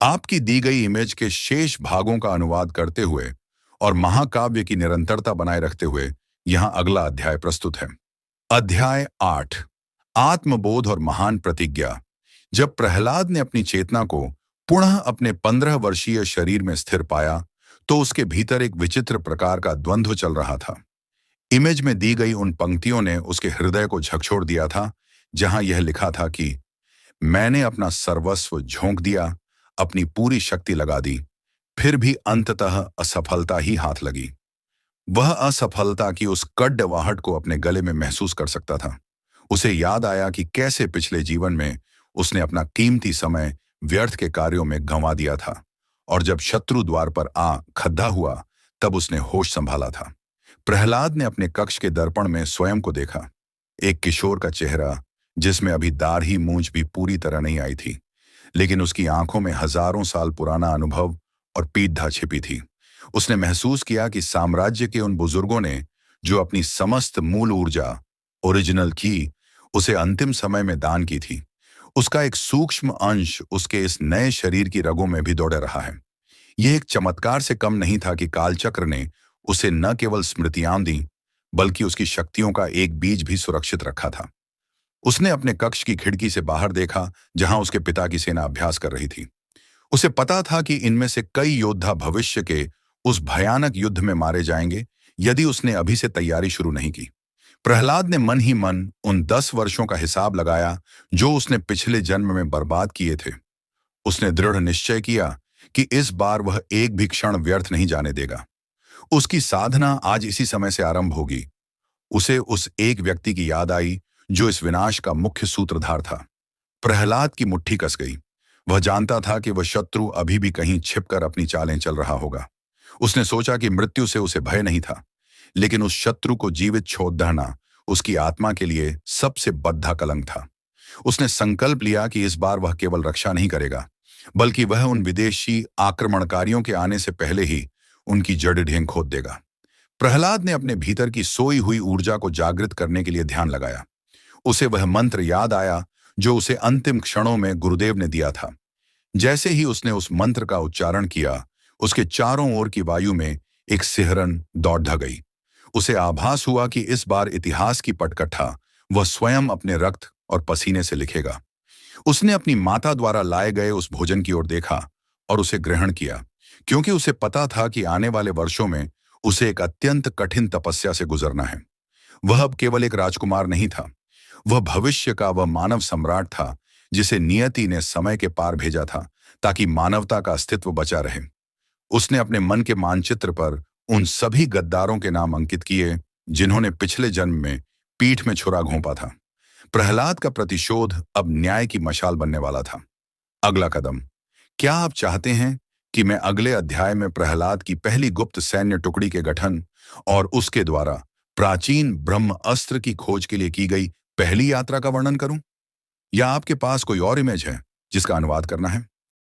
आपकी दी गई इमेज के शेष भागों का अनुवाद करते हुए और महाकाव्य की निरंतरता बनाए रखते हुए यहां अगला अध्याय प्रस्तुत है। अध्याय 8, आत्मबोध और महान प्रतिज्ञा। जब प्रहलाद ने अपनी चेतना को पुनः अपने 15 वर्षीय शरीर में स्थिर पाया, तो उसके भीतर एक विचित्र प्रकार का द्वंद्व चल रहा था। इमेज में दी गई उन पंक्तियों ने उसके हृदय को झकझोर दिया था, जहां यह लिखा था कि मैंने अपना सर्वस्व झोंक दिया, अपनी पूरी शक्ति लगा दी, फिर भी अंततः असफलता ही हाथ लगी। वह असफलता की उस कड़वाहट को अपने गले में महसूस कर सकता था। उसे याद आया कि कैसे पिछले जीवन में उसने अपना कीमती समय व्यर्थ के कार्यों में गंवा दिया था, और जब शत्रु द्वार पर आ खद्दा हुआ, तब उसने होश संभाला था। प्रहलाद ने अपने कक्ष के दर्पण में स्वयं को देखा, एक किशोर का चेहरा जिसमें अभी दाढ़ी मूंछ भी पूरी तरह नहीं आई थी, लेकिन उसकी आंखों में हजारों साल पुराना अनुभव और पीढ़ा छिपी थी। उसने महसूस किया कि साम्राज्य के उन बुजुर्गों ने जो अपनी समस्त मूल ऊर्जा ओरिजिनल की उसे अंतिम समय में दान की थी, उसका एक सूक्ष्म अंश उसके इस नए शरीर की रगों में भी दौड़ रहा है। यह एक चमत्कार से कम नहीं था कि कालचक्र ने उसे न केवल स्मृतियां दी, बल्कि उसकी शक्तियों का एक बीज भी सुरक्षित रखा था। उसने अपने कक्ष की खिड़की से बाहर देखा, जहां उसके पिता की सेना अभ्यास कर रही थी। उसे पता था कि इनमें से कई योद्धा भविष्य के उस भयानक युद्ध में मारे जाएंगे यदि उसने अभी से तैयारी शुरू नहीं की। प्रहलाद ने मन ही मन उन 10 वर्षों का हिसाब लगाया जो उसने पिछले जन्म में बर्बाद किए थे। उसने दृढ़ निश्चय किया कि इस बार वह एक भी क्षण व्यर्थ नहीं जाने देगा। उसकी साधना आज इसी समय से आरंभ होगी। उसे उस एक व्यक्ति की याद आई जो इस विनाश का मुख्य सूत्रधार था। प्रहलाद की मुट्ठी कस गई। वह जानता था कि वह शत्रु अभी भी कहीं छिपकर अपनी चालें चल रहा होगा। उसने सोचा कि मृत्यु से उसे भय नहीं था, लेकिन उस शत्रु को जीवित छोड़ देना उसकी आत्मा के लिए सबसे बद्धा कलंक था। उसने संकल्प लिया कि इस बार वह केवल रक्षा नहीं करेगा, बल्कि वह उन विदेशी आक्रमणकारियों के आने से पहले ही उनकी जड़ ढेंग खोद देगा। प्रहलाद ने अपने भीतर की सोई हुई ऊर्जा को जागृत करने के लिए ध्यान लगाया। उसे वह मंत्र याद आया जो उसे अंतिम क्षणों में गुरुदेव ने दिया था। जैसे ही उसने उस मंत्र का उच्चारण किया, उसके चारों ओर की वायु में एक सिहरन दौड़ गई। उसे आभास हुआ कि इस बार इतिहास की पटकथा वह स्वयं अपने रक्त और पसीने से लिखेगा। उसने अपनी माता द्वारा लाए गए उस भोजन की ओर देखा और उसे ग्रहण किया, क्योंकि उसे पता था कि आने वाले वर्षों में उसे एक अत्यंत कठिन तपस्या से गुजरना है। वह अब केवल एक राजकुमार नहीं था, वह भविष्य का वह मानव सम्राट था जिसे नियति ने समय के पार भेजा था ताकि मानवता का अस्तित्व बचा रहे। उसने अपने मन के मानचित्र पर उन सभी गद्दारों के नाम अंकित किए जिन्होंने पिछले जन्म में पीठ में छुरा घोंपा था। प्रहलाद का प्रतिशोध अब न्याय की मशाल बनने वाला था। अगला कदम। क्या आप चाहते हैं कि मैं अगले अध्याय में प्रहलाद की पहली गुप्त सैन्य टुकड़ी के गठन और उसके द्वारा प्राचीन ब्रह्म अस्त्र की खोज के लिए की गई पहली यात्रा का वर्णन करूं? या आपके पास कोई और इमेज है जिसका अनुवाद करना है?